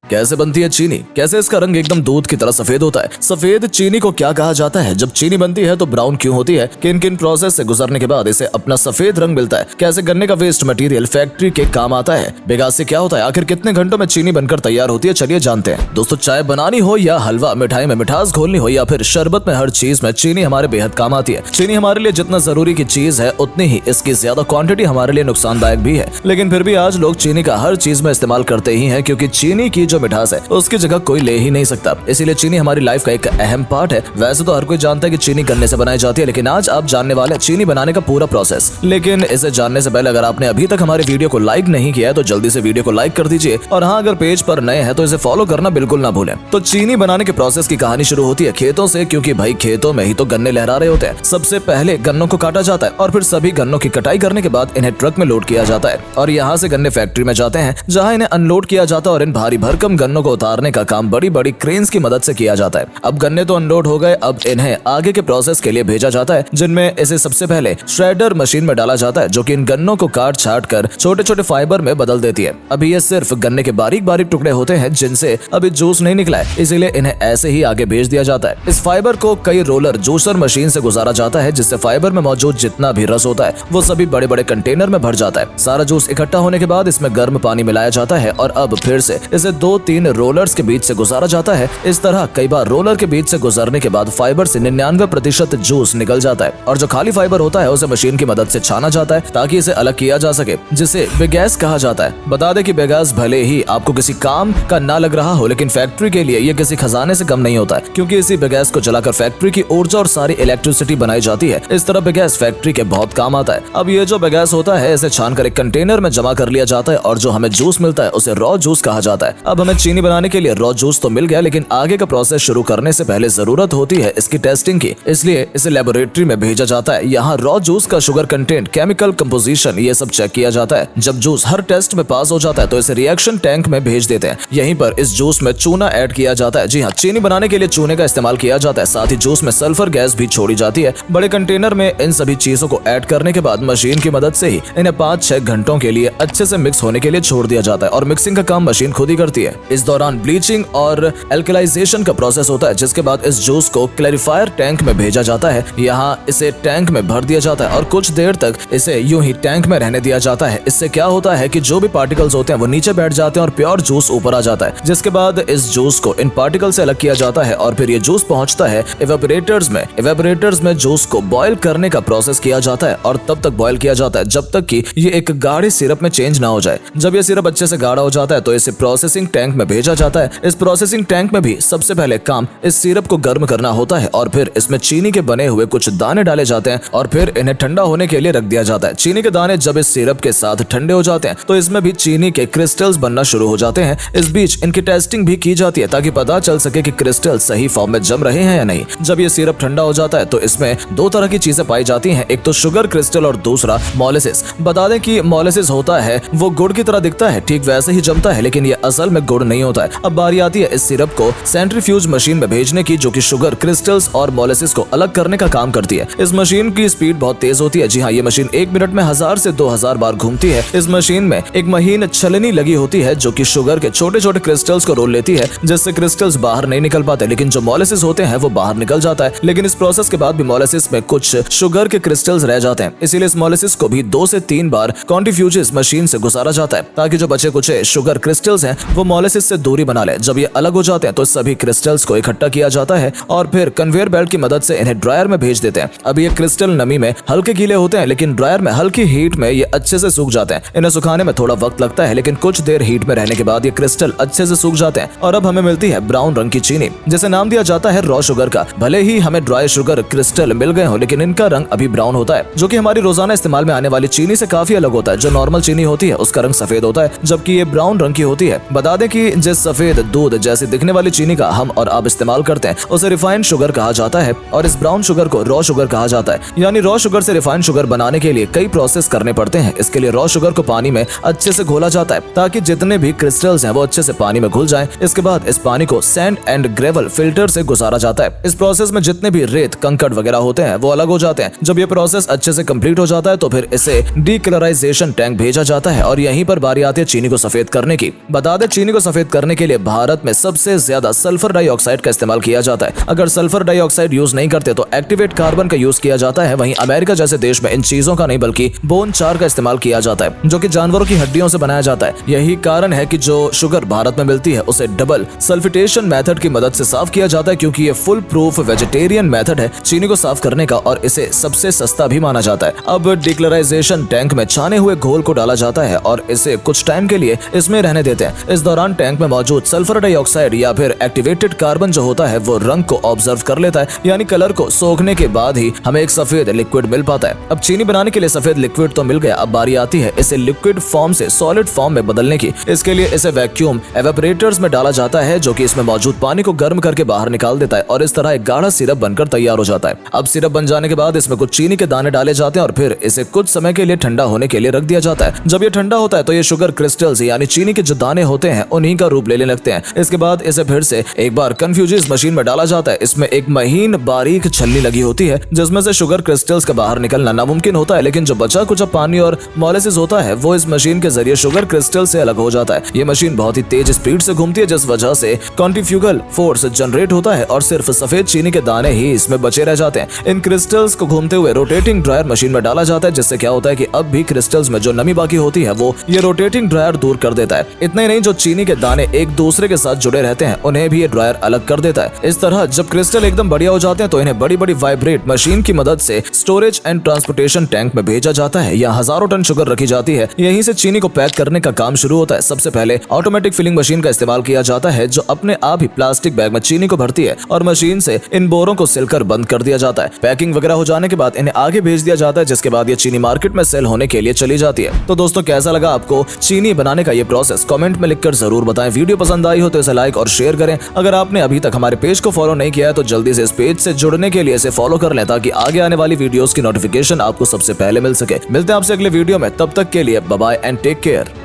कैसे बनती है चीनी, कैसे इसका रंग एकदम दूध की तरह सफेद होता है। सफेद चीनी को क्या कहा जाता है, जब चीनी बनती है तो ब्राउन क्यों होती है, किन किन प्रोसेस से गुजरने के बाद इसे अपना सफेद रंग मिलता है, कैसे गन्ने का वेस्ट मटेरियल फैक्ट्री के काम आता है, बेगास से क्या होता है, आखिर कितने घंटों में चीनी बनकर तैयार होती है, चलिए जानते हैं। दोस्तों, चाय बनानी हो या हलवा, मिठाई में मिठास घोलनी हो या फिर शरबत में, हर चीज में चीनी हमारे बेहद काम आती है। चीनी हमारे लिए जितना जरूरी की चीज है, उतनी ही इसकी ज्यादा क्वांटिटी हमारे लिए नुकसानदायक भी है। लेकिन फिर भी आज लोग चीनी का हर चीज में इस्तेमाल करते ही है, क्योंकि चीनी की जो मिठास है उसकी जगह कोई ले ही नहीं सकता। इसीलिए चीनी हमारी लाइफ का एक अहम पार्ट है। वैसे तो हर कोई जानता है कि चीनी गन्ने से बनाई जाती है, लेकिन आज आप जानने वाले हैं चीनी बनाने का पूरा प्रोसेस। लेकिन इसे जानने से पहले अगर आपने अभी तक हमारे वीडियो को लाइक नहीं किया है तो जल्दी से वीडियो को लाइक कर दीजिए, और हाँ, अगर पेज पर नए हैं तो इसे फॉलो करना बिल्कुल ना भूलें। तो चीनी बनाने के प्रोसेस की कहानी शुरू होती है खेतों से, क्योंकि भाई खेतों में ही तो गन्ने लहरा रहे होते हैं। सबसे पहले गन्नों को काटा जाता है और फिर सभी गन्नों की कटाई करने के बाद इन्हें ट्रक में लोड किया जाता है और यहाँ से गन्ने फैक्ट्री में जाते हैं, जहाँ इन्हें अनलोड किया जाता है और इन भारी भरकम गन्नों को उतारने का काम बड़ी बड़ी क्रेन्स की मदद से किया जाता है। अब गन्ने तो अनलोड हो गए, अब इन्हें आगे के प्रोसेस के लिए भेजा जाता है, जिनमें इसे सबसे पहले श्रेडर मशीन में डाला जाता है, जो कि इन गन्नों को काट छाट कर छोटे छोटे फाइबर में बदल देती है। अभी ये सिर्फ गन्ने के बारीक बारीक टुकड़े होते हैं, जिनसे अभी जूस नहीं निकला है, इसीलिए इन्हें ऐसे ही आगे भेज दिया जाता है। इस फाइबर को कई रोलर जूसर मशीन से गुजारा जाता है, जिससे फाइबर में मौजूद जितना भी रस होता है वो सभी बड़े बड़े कंटेनर में भर जाता है। सारा जूस इकट्ठा होने के बाद इसमें गर्म पानी मिलाया जाता है और अब फिर से इसे 2-3 रोलर्स के बीच से गुजारा जाता है। इस तरह कई बार रोलर के बीच से गुजरने के बाद फाइबर से 99% जूस निकल जाता है, और जो खाली फाइबर होता है उसे मशीन की मदद से छाना जाता है ताकि इसे अलग किया जा सके, जिसे बेगैस कहा जाता है। बता दें कि बेगैस भले ही आपको किसी काम का ना लग रहा हो, लेकिन फैक्ट्री के लिए ये किसी खजाने से कम नहीं होता है, क्योंकि इसी बेगैस को जलाकर फैक्ट्री की ऊर्जा और सारी इलेक्ट्रिसिटी बनाई जाती है। इस तरह बेगैस फैक्ट्री के बहुत काम आता है। अब ये जो बेगैस होता है इसे छानकर एक कंटेनर में जमा कर लिया जाता है, और जो हमें जूस मिलता है उसे रॉ जूस कहा जाता है। अब हमें चीनी बनाने के लिए रॉ जूस तो मिल गया, लेकिन आगे का प्रोसेस शुरू करने से पहले जरूरत होती है इसकी टेस्टिंग की, इसलिए इसे लेबोरेटरी में भेजा जाता है। यहाँ रॉ जूस का शुगर कंटेंट, केमिकल कंपोजिशन, ये सब चेक किया जाता है। जब जूस हर टेस्ट में पास हो जाता है तो इसे रिएक्शन टैंक में भेज देते हैं। यहीं पर इस जूस में चूना ऐड किया जाता है। जी हाँ, चीनी बनाने के लिए चूने का इस्तेमाल किया जाता है। साथ ही जूस में सल्फर गैस भी छोड़ी जाती है। बड़े कंटेनर में इन सभी चीजों को ऐड करने के बाद मशीन की मदद से ही इन्हें 5-6 घंटों के लिए अच्छे से मिक्स होने के लिए छोड़ दिया जाता है, और मिक्सिंग का काम मशीन खुद ही करती है। इस दौरान ब्लीचिंग और एल्कलाइजेशन का प्रोसेस होता है, जिसके बाद इस जूस को क्लैरिफायर टैंक में भेजा जाता है। यहाँ इसे टैंक में भर दिया जाता है और कुछ देर तक इसे यूं ही टैंक में रहने दिया जाता है। इससे क्या होता है कि जो भी पार्टिकल्स होते हैं वो नीचे बैठ जाते हैं और प्योर जूस ऊपर आ जाता है, जिसके बाद इस जूस को इन पार्टिकल से अलग किया जाता है और फिर ये जूस पहुंचता है इवेपोरेटर्स में। इवेपोरेटर्स में जूस को बॉयल करने का प्रोसेस किया जाता है, और तब तक बॉयल किया जाता है जब तक कि ये एक गाढ़े सिरप में चेंज ना हो जाए। जब ये सिरप अच्छे से गाढ़ा हो जाता है तो इसे प्रोसेसिंग टैंक में भेजा जाता है। इस प्रोसेसिंग टैंक में भी सबसे पहले काम इस सिरप को गर्म करना होता है, और फिर इसमें चीनी के बने हुए कुछ दाने डाले जाते हैं और फिर इन्हें ठंडा होने के लिए रख दिया जाता है। चीनी के दाने जब इस सिरप के साथ ठंडे हो जाते हैं तो इसमें भी चीनी के क्रिस्टल्स बनना शुरू हो जाते हैं। इस बीच इनकी टेस्टिंग भी की जाती है ताकि पता चल सके कि क्रिस्टल सही फॉर्म में जम रहे हैं या नहीं। जब ये सिरप ठंडा हो जाता है तो इसमें 2 तरह की चीजें पाई जाती हैं, एक तो शुगर क्रिस्टल और दूसरा मोलेसिस। बता दें कि मोलेसिस होता है वो गुड़ की तरह दिखता है, ठीक वैसे ही जमता है, लेकिन ये असल में गुड़ नहीं होता है। अब बारी आती है इस सिरप को सेंट्रीफ्यूज मशीन में भेजने की, जो कि शुगर क्रिस्टल्स और मोलेसिस को अलग करने का काम करती है। इस मशीन की स्पीड बहुत तेज होती है। जी हाँ, ये मशीन 1 मिनट में 1000 से 2000 बार घूमती है। इस मशीन में एक महीन छलनी लगी होती है, जो कि शुगर के छोटे छोटे क्रिस्टल्स को रोल लेती है, जिससे क्रिस्टल्स बाहर नहीं निकल पाते, लेकिन जो मोलेसिस होते हैं वो बाहर निकल जाता है। लेकिन इस प्रोसेस के बाद भी मोलेसिस में कुछ शुगर के क्रिस्टल्स रह जाते हैं, इसीलिए इस मोलेसिस को भी 2 से 3 बार कॉन्ट्रीफ्यूज मशीन से गुजारा जाता है, ताकि जो बचे कुछ शुगर क्रिस्टल्स हैं वो मोलेसिस से दूरी बना ले। जब ये अलग हो जाते हैं तो सभी क्रिस्टल्स को इकट्ठा किया जाता है और फिर कन्वेयर बेल्ट की मदद से इन्हें ड्रायर में भेज देते हैं। अब ये क्रिस्टल नमी में हल्के गीले होते हैं, लेकिन ड्रायर में हल्की हीट में ये अच्छे से सूख जाते हैं। इन्हें सुखाने में थोड़ा वक्त लगता है, लेकिन कुछ देर हीट में रहने के बाद ये क्रिस्टल अच्छे से सूख जाते हैं और अब हमें मिलती है ब्राउन रंग की चीनी, जिसे नाम दिया जाता है रॉ शुगर का। भले ही हमें ड्राई शुगर क्रिस्टल मिल गए हो, लेकिन इनका रंग अभी ब्राउन होता है, जो कि हमारी रोजाना इस्तेमाल में आने वाली चीनी से काफी अलग होता है। जो नॉर्मल चीनी होती है उसका रंग सफेद होता है, जबकि ये ब्राउन रंग की होती है। बता दें कि जिस सफेद दूध जैसी दिखने वाली चीनी का हम और आप इस्तेमाल करते हैं उसे रिफाइंड शुगर कहा जाता है, और इस ब्राउन शुगर को रॉ शुगर कहा जाता है। यानी रॉ शुगर से रिफाइंड शुगर बनाने के लिए कई प्रोसेस करने पड़ते हैं। इसके लिए रॉ शुगर को पानी में अच्छे से घोला जाता है ताकि जितने भी क्रिस्टल्स हैं वो अच्छे से पानी में घुल जाएं। इसके बाद इस पानी को सैंड एंड ग्रेवल फिल्टर से गुजारा जाता है। इस प्रोसेस में जितने भी रेत कंकड़ वगैरह होते हैं वो अलग हो जाते हैं। जब ये प्रोसेस अच्छे से कंप्लीट हो जाता है तो फिर इसे डीकलराइजेशन टैंक भेजा जाता है, और यहीं पर बारी आती है चीनी को सफेद करने की। बता दें चीनी को को सफेद करने के लिए भारत में सबसे ज्यादा सल्फर डाइऑक्साइड का इस्तेमाल किया जाता है। अगर सल्फर डाइऑक्साइड यूज नहीं करते तो एक्टिवेट कार्बन का यूज किया जाता है। वहीं अमेरिका जैसे देश में इन चीजों का नहीं बल्कि बोन चार का इस्तेमाल किया जाता है, जो कि जानवरों की हड्डियों से बनाया जाता है। यही कारण है कि जो शुगर भारत में मिलती है उसे डबल सल्फिटेशन मेथड की मदद से साफ किया जाता है, क्योंकि ये फुल प्रूफ वेजिटेरियन मेथड है चीनी को साफ करने का और इसे सबसे सस्ता भी माना जाता है। अब डिक्लराइजेशन टैंक में छाने हुए घोल को डाला जाता है और इसे कुछ टाइम के लिए इसमें रहने देते हैं। इस दौरान टैंक में मौजूद सल्फर डाइऑक्साइड या फिर एक्टिवेटेड कार्बन जो होता है वो रंग को ऑब्जर्व कर लेता है, यानी कलर को सोखने के बाद ही हमें एक सफेद लिक्विड मिल पाता है। अब चीनी बनाने के लिए सफेद लिक्विड तो मिल गया, अब बारी आती है इसे लिक्विड फॉर्म से सॉलिड फॉर्म में बदलने की। इसके लिए इसे वैक्यूम एवेपोरेटर्स में डाला जाता है, जो कि इसमें मौजूद पानी को गर्म करके बाहर निकाल देता है और इस तरह एक गाढ़ा सिरप बनकर तैयार हो जाता है। अब सिरप बन जाने के बाद इसमें कुछ चीनी के दाने डाले जाते हैं और फिर इसे कुछ समय के लिए ठंडा होने के लिए रख दिया जाता है। जब ये ठंडा होता है तो ये शुगर क्रिस्टल्स यानी चीनी के जो दाने होते हैं उन्हीं का रूप लेने लगते हैं। इसके बाद इसे फिर से एक बार कंफ्यूजिस मशीन में डाला जाता है। इसमें एक महीन बारीक छलनी लगी होती है जिसमें से शुगर क्रिस्टल्स का बाहर निकलना नामुमकिन होता है, लेकिन जो बचा कुछ पानी और मोलेसिस होता है वो इस मशीन के जरिए शुगर क्रिस्टल से अलग हो जाता है। ये मशीन बहुत ही तेज स्पीड से घूमती है, जिस वजह से कॉन्टिफ्यूगल फोर्स जनरेट होता है और सिर्फ सफेद चीनी के दाने ही इसमें बचे रह जाते हैं। इन क्रिस्टल्स को घूमते हुए रोटेटिंग ड्रायर मशीन में डाला जाता है, जिससे क्या होता है कि अब भी क्रिस्टल्स में जो नमी बाकी होती है वो ये रोटेटिंग ड्रायर दूर कर देता है। इतना ही नहीं, जो चीनी के दाने एक दूसरे के साथ जुड़े रहते हैं उन्हें भी ये ड्रायर अलग कर देता है। इस तरह जब क्रिस्टल एकदम बढ़िया हो जाते हैं तो इन्हें बड़ी बड़ी वाइब्रेट मशीन की मदद से स्टोरेज एंड ट्रांसपोर्टेशन टैंक में भेजा जाता है। यहाँ हजारों टन शुगर रखी जाती है। यहीं से चीनी को पैक करने का काम शुरू होता है। सबसे पहले ऑटोमेटिक फिलिंग मशीन का इस्तेमाल किया जाता है, जो अपने आप ही प्लास्टिक बैग में चीनी को भरती है और मशीन से इन बोरों को सिलकर बंद कर दिया जाता है। पैकिंग वगैरह हो जाने के बाद इन्हें आगे भेज दिया जाता है, जिसके बाद ये चीनी मार्केट में सेल होने के लिए चली जाती है। तो दोस्तों, कैसा लगा आपको चीनी बनाने का ये प्रोसेस? कमेंट में लिखकर जरूर बताएं। वीडियो पसंद आई हो तो इसे लाइक और शेयर करें। अगर आपने अभी तक हमारे पेज को फॉलो नहीं किया है तो जल्दी से इस पेज से जुड़ने के लिए इसे फॉलो कर लें, ताकि आगे आने वाली वीडियोस की नोटिफिकेशन आपको सबसे पहले मिल सके। मिलते हैं आपसे अगले वीडियो में, तब तक के लिए bye bye and take care.